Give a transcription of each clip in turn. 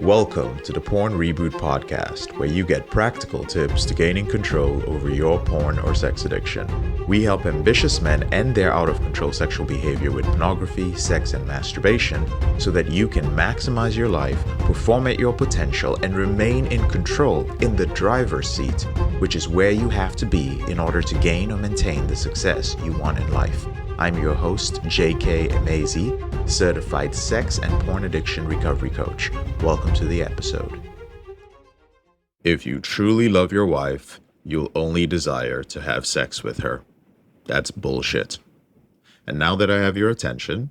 Welcome to the Porn Reboot Podcast, where you get practical tips to gaining control over your porn or sex addiction. We help ambitious men end their out-of-control sexual behavior with pornography, sex, and masturbation so that you can maximize your life, perform at your potential, and remain in control in the driver's seat, which is where you have to be in order to gain or maintain the success you want in life. I'm your host, J.K. Emezi, certified sex and porn addiction recovery coach. Welcome to the episode. If you truly love your wife, you'll only desire to have sex with her. That's bullshit. And now that I have your attention,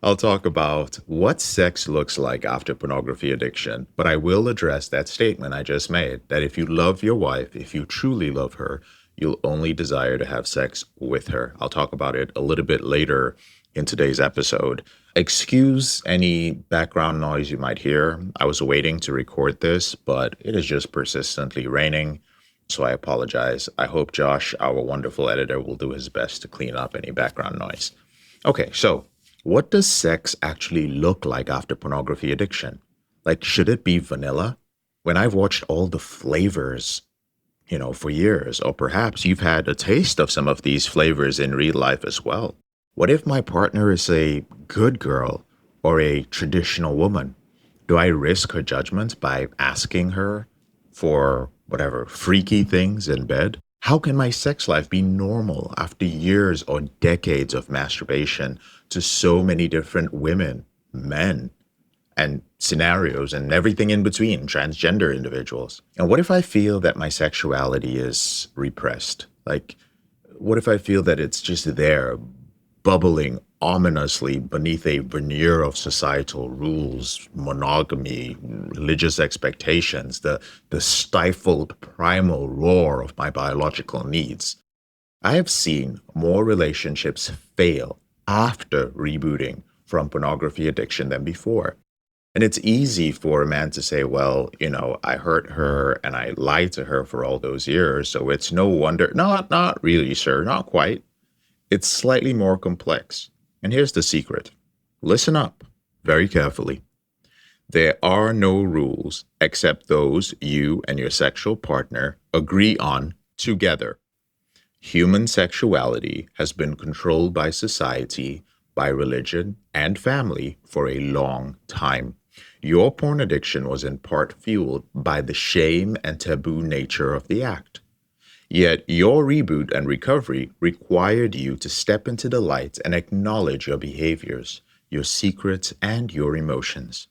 I'll talk about what sex looks like after pornography addiction, but I will address that statement I just made, that if you love your wife, if you truly love her, you'll only desire to have sex with her. I'll talk about it a little bit later in today's episode. Excuse any background noise you might hear. I was waiting to record this, but it is just persistently raining, so I apologize. I hope Josh, our wonderful editor, will do his best to clean up any background noise. Okay, so what does sex actually look like after pornography addiction? Like, should it be vanilla? When I've watched all the flavors, for years, or perhaps you've had a taste of some of these flavors in real life as well. What if my partner is a good girl or a traditional woman? Do I risk her judgment by asking her for whatever freaky things in bed? How can my sex life be normal after years or decades of masturbation to so many different women, men, and scenarios and everything in between, transgender individuals? And what if I feel that my sexuality is repressed? Like, what if I feel that it's just there, bubbling ominously beneath a veneer of societal rules, monogamy, religious expectations, the stifled primal roar of my biological needs? I have seen more relationships fail after rebooting from pornography addiction than before. And it's easy for a man to say, well, I hurt her and I lied to her for all those years, so it's no wonder. Not really, sir, not quite. It's slightly more complex. And here's the secret. Listen up very carefully. There are no rules except those you and your sexual partner agree on together. Human sexuality has been controlled by society, by religion, and family for a long time. Your porn addiction was in part fueled by the shame and taboo nature of the act. Yet your reboot and recovery required you to step into the light and acknowledge your behaviors, your secrets, and your emotions.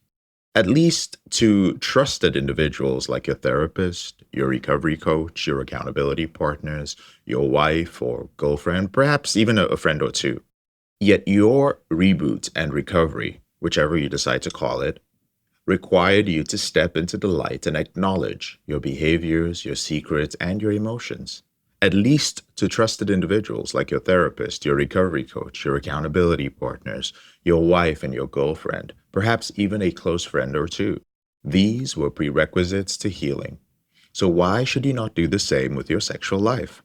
At least to trusted individuals like your therapist, your recovery coach, your accountability partners, your wife or girlfriend, perhaps even a friend or two. Yet your reboot and recovery, whichever you decide to call it, required you to step into the light and acknowledge your behaviors, your secrets, and your emotions. At least to trusted individuals like your therapist, your recovery coach, your accountability partners, your wife and your girlfriend, perhaps even a close friend or two. These were prerequisites to healing. So why should you not do the same with your sexual life?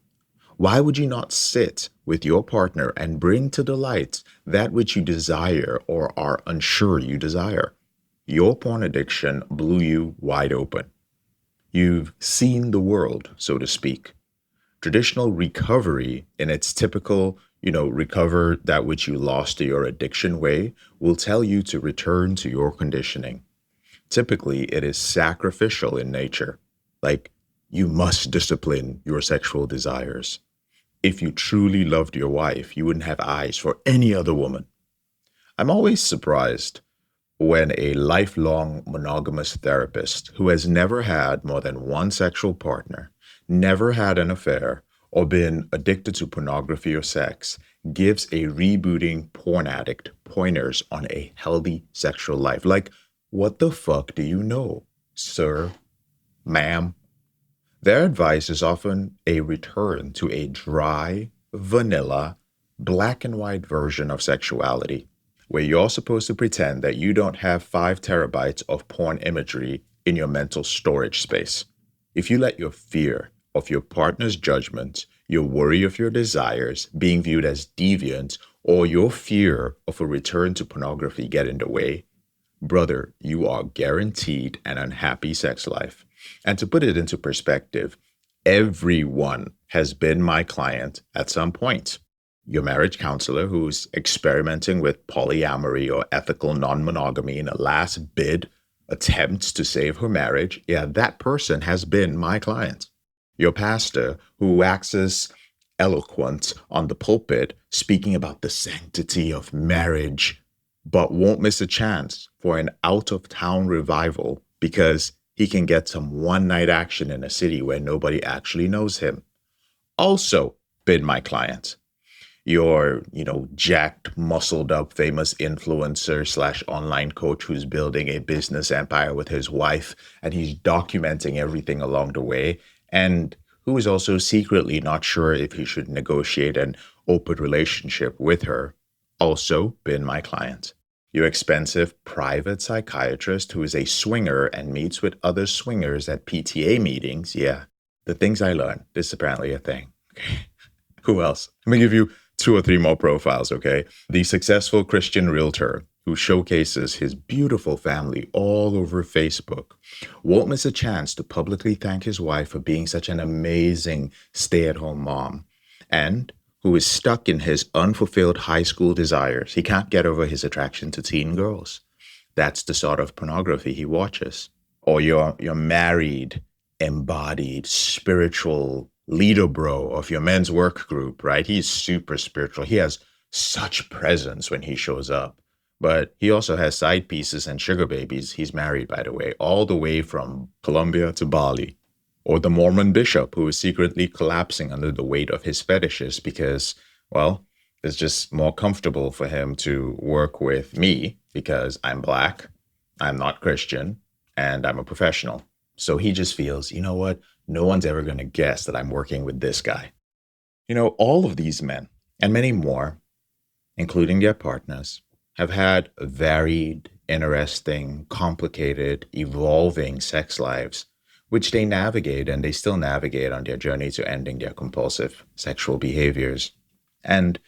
Why would you not sit with your partner and bring to the light that which you desire or are unsure you desire? Your porn addiction blew you wide open. You've seen the world, so to speak. Traditional recovery, in its typical, recover that which you lost to your addiction way, will tell you to return to your conditioning. Typically, it is sacrificial in nature. Like, you must discipline your sexual desires. If you truly loved your wife, you wouldn't have eyes for any other woman. I'm always surprised when a lifelong monogamous therapist who has never had more than one sexual partner, never had an affair, or been addicted to pornography or sex gives a rebooting porn addict pointers on a healthy sexual life. Like, what the fuck do you know, sir, ma'am? Their advice is often a return to a dry, vanilla, black and white version of sexuality, where you're supposed to pretend that you don't have 5 terabytes of porn imagery in your mental storage space. If you let your fear of your partner's judgment, your worry of your desires being viewed as deviant, or your fear of a return to pornography get in the way, brother, you are guaranteed an unhappy sex life. And to put it into perspective, everyone has been my client at some point. Your marriage counselor who's experimenting with polyamory or ethical non monogamy in a last bid attempt to save her marriage, yeah, that person has been my client. Your pastor who waxes eloquent on the pulpit speaking about the sanctity of marriage, but won't miss a chance for an out of town revival because he can get some one night action in a city where nobody actually knows him. Also been my client. Your, jacked, muscled up, famous influencer slash online coach who's building a business empire with his wife and he's documenting everything along the way, and who is also secretly not sure if he should negotiate an open relationship with her. Also been my client. Your expensive private psychiatrist who is a swinger and meets with other swingers at PTA meetings. Yeah, the things I learned. This is apparently a thing. Okay. Who else? Let me give you 2 or 3 more profiles, okay? The successful Christian realtor who showcases his beautiful family all over Facebook won't miss a chance to publicly thank his wife for being such an amazing stay-at-home mom, and who is stuck in his unfulfilled high school desires. He can't get over his attraction to teen girls. That's the sort of pornography he watches. Or your married, embodied, spiritual leader bro of your men's work group, right? He's super spiritual. He has such presence when he shows up. But he also has side pieces and sugar babies. He's married, by the way, all the way from Colombia to Bali. Or the Mormon bishop who is secretly collapsing under the weight of his fetishes because, well, it's just more comfortable for him to work with me because I'm Black, I'm not Christian, and I'm a professional. So he just feels, you know what? No one's ever going to guess that I'm working with this guy. All of these men and many more, including their partners, have had varied, interesting, complicated, evolving sex lives, which they navigate and they still navigate on their journey to ending their compulsive sexual behaviors. And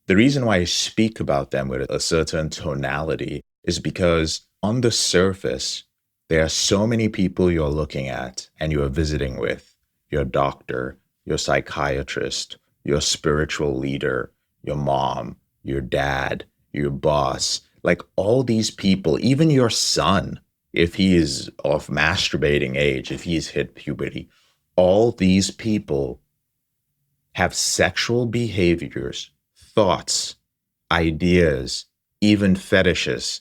the reason why I speak about them with a certain tonality is because on the surface, there are so many people you're looking at and you're visiting with: your doctor, your psychiatrist, your spiritual leader, your mom, your dad, your boss, like all these people, even your son, if he is of masturbating age, if he's hit puberty, all these people have sexual behaviors, thoughts, ideas, even fetishes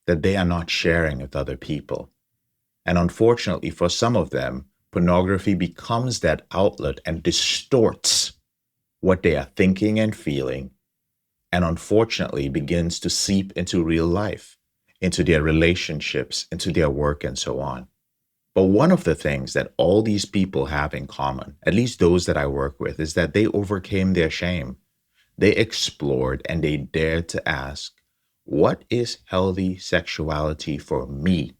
that they are not sharing with other people. And unfortunately, for some of them, pornography becomes that outlet and distorts what they are thinking and feeling, and unfortunately begins to seep into real life, into their relationships, into their work, and so on. But one of the things that all these people have in common, at least those that I work with, is that they overcame their shame. They explored and they dared to ask, what is healthy sexuality for me?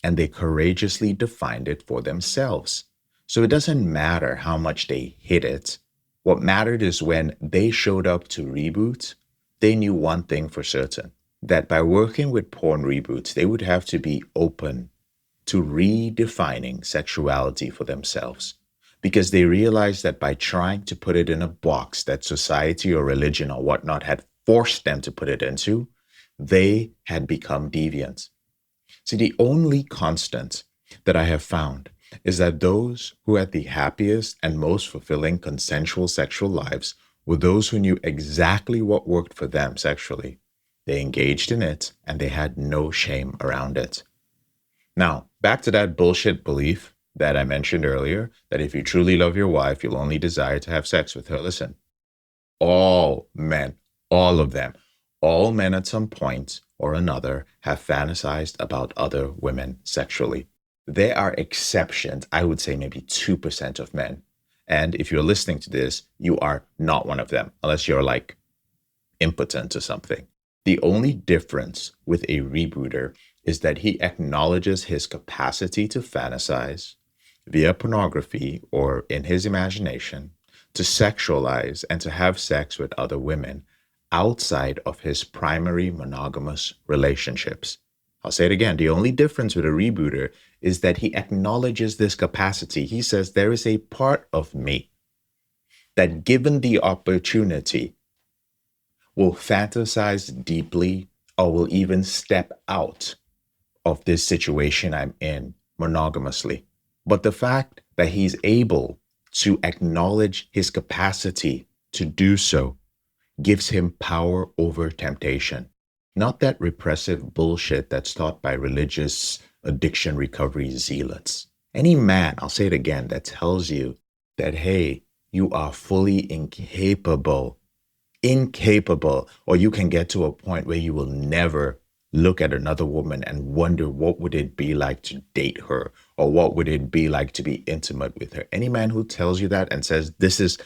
And they courageously defined it for themselves. So it doesn't matter how much they hid it. What mattered is when they showed up to Reboot, they knew one thing for certain, that by working with Porn Reboots, they would have to be open to redefining sexuality for themselves, because they realized that by trying to put it in a box that society or religion or whatnot had forced them to put it into, they had become deviant. See, the only constant that I have found is that those who had the happiest and most fulfilling consensual sexual lives were those who knew exactly what worked for them sexually. They engaged in it and they had no shame around it. Now, back to that bullshit belief that I mentioned earlier, that if you truly love your wife, you'll only desire to have sex with her. Listen, all men, all of them, all men at some point or another have fantasized about other women sexually. There are exceptions, I would say maybe 2% of men. And if you're listening to this, you are not one of them, unless you're like impotent or something. The only difference with a rebooter is that he acknowledges his capacity to fantasize via pornography or in his imagination, to sexualize and to have sex with other women outside of his primary monogamous relationships. I'll say it again. The only difference with a rebooter is that he acknowledges this capacity. He says, there is a part of me that, given the opportunity, will fantasize deeply or will even step out of this situation I'm in monogamously. But the fact that he's able to acknowledge his capacity to do so gives him power over temptation. Not that repressive bullshit that's taught by religious addiction recovery zealots. Any man, I'll say it again, that tells you that, hey, you are fully incapable, or you can get to a point where you will never look at another woman and wonder what would it be like to date her, or what would it be like to be intimate with her. Any man who tells you that and says this is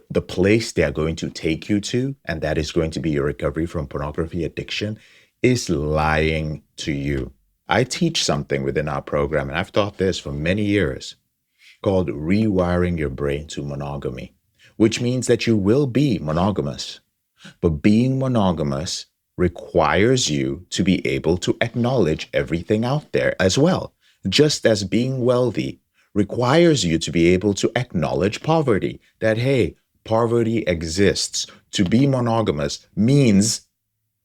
the place they are going to take you to, and that is going to be your recovery from pornography addiction, is lying to you. I teach something within our program, and I've taught this for many years, called rewiring your brain to monogamy, which means that you will be monogamous. But being monogamous requires you to be able to acknowledge everything out there as well, just as being wealthy requires you to be able to acknowledge poverty, that, hey, poverty exists. To be monogamous means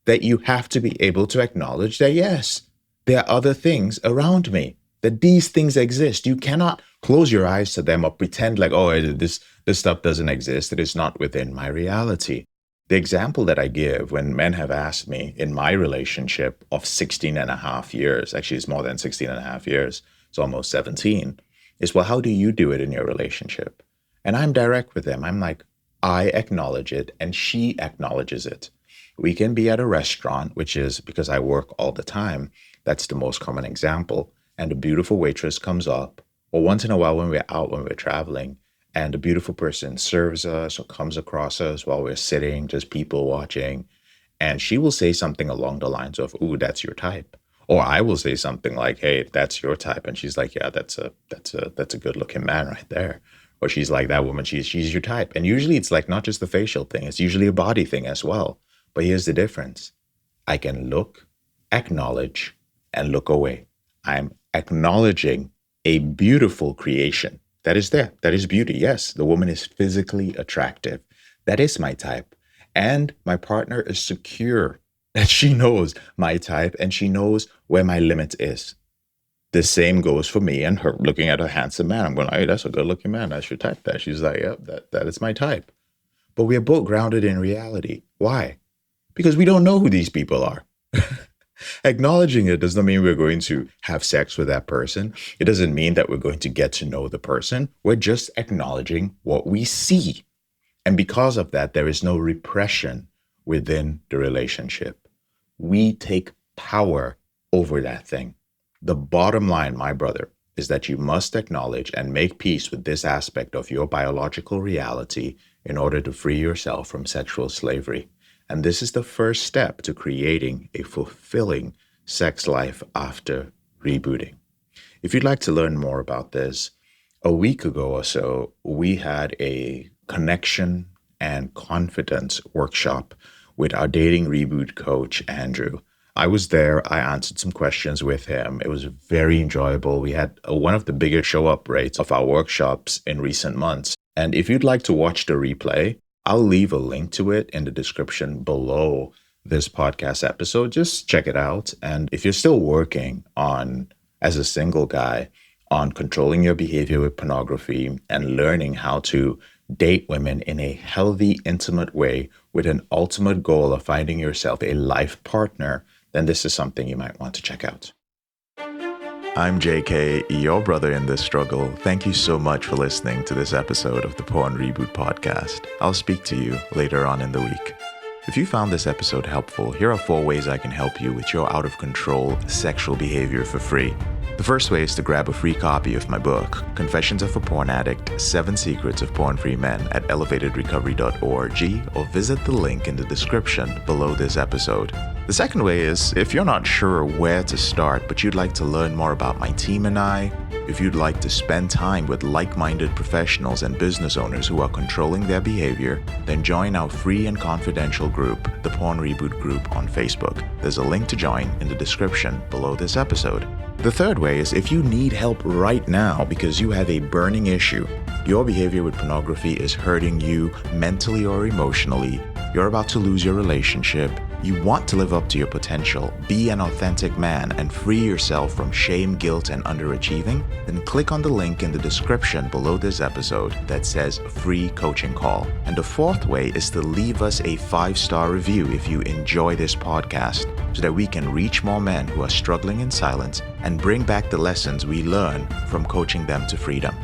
that you have to be able to acknowledge that, yes, there are other things around me, that these things exist. You cannot close your eyes to them or pretend like, oh, this stuff doesn't exist. It is not within my reality. The example that I give when men have asked me in my relationship of 16 and a half years, actually it's more than 16 and a half years, it's almost 17, is, well, how do you do it in your relationship? And I'm direct with them. I'm like, I acknowledge it and she acknowledges it. We can be at a restaurant, which is because I work all the time. That's the most common example. And a beautiful waitress comes up, or once in a while when we're out, when we're traveling, and a beautiful person serves us or comes across us while we're sitting, just people watching. And she will say something along the lines of, ooh, that's your type. Or I will say something like, hey, that's your type. And she's like, yeah, that's a good looking man right there. Or she's like, that woman, she's your type. And usually it's like not just the facial thing, it's usually a body thing as well. But here's the difference. I can look, acknowledge, and look away. I'm acknowledging a beautiful creation that is there. That is beauty. Yes, the woman is physically attractive. That is my type. And my partner is secure that she knows my type and she knows where my limit is. The same goes for me and her looking at a handsome man. I'm going, hey, that's a good looking man. That's your type. That she's like, yep, that is my type. But we are both grounded in reality. Why? Because we don't know who these people are. Acknowledging it does not mean we're going to have sex with that person. It doesn't mean that we're going to get to know the person. We're just acknowledging what we see. And because of that, there is no repression within the relationship. We take power over that thing. The bottom line, my brother, is that you must acknowledge and make peace with this aspect of your biological reality in order to free yourself from sexual slavery. And this is the first step to creating a fulfilling sex life after rebooting. If you'd like to learn more about this, a week ago or so, we had a connection and confidence workshop with our dating reboot coach, Andrew. I was there. I answered some questions with him. It was very enjoyable. We had one of the biggest show up rates of our workshops in recent months. And if you'd like to watch the replay, I'll leave a link to it in the description below this podcast episode. Just check it out. And if you're still working on, as a single guy, on controlling your behavior with pornography and learning how to date women in a healthy, intimate way with an ultimate goal of finding yourself a life partner, then this is something you might want to check out. I'm JK, your brother in this struggle. Thank you so much for listening to this episode of the Porn Reboot podcast. I'll speak to you later on in the week. If you found this episode helpful, here are 4 ways I can help you with your out-of-control sexual behavior for free. The first way is to grab a free copy of my book, Confessions of a Porn Addict, 7 Secrets of Porn-Free Men at elevatedrecovery.org, or visit the link in the description below this episode. The second way is if you're not sure where to start, but you'd like to learn more about my team and I, if you'd like to spend time with like-minded professionals and business owners who are controlling their behavior, then join our free and confidential group, the Porn Reboot Group on Facebook. There's a link to join in the description below this episode. The third way is if you need help right now because you have a burning issue, your behavior with pornography is hurting you mentally or emotionally, you're about to lose your relationship, you want to live up to your potential, be an authentic man, and free yourself from shame, guilt, and underachieving, then click on the link in the description below this episode that says free coaching call. And the fourth way is to leave us a 5-star review if you enjoy this podcast, so that we can reach more men who are struggling in silence and bring back the lessons we learn from coaching them to freedom.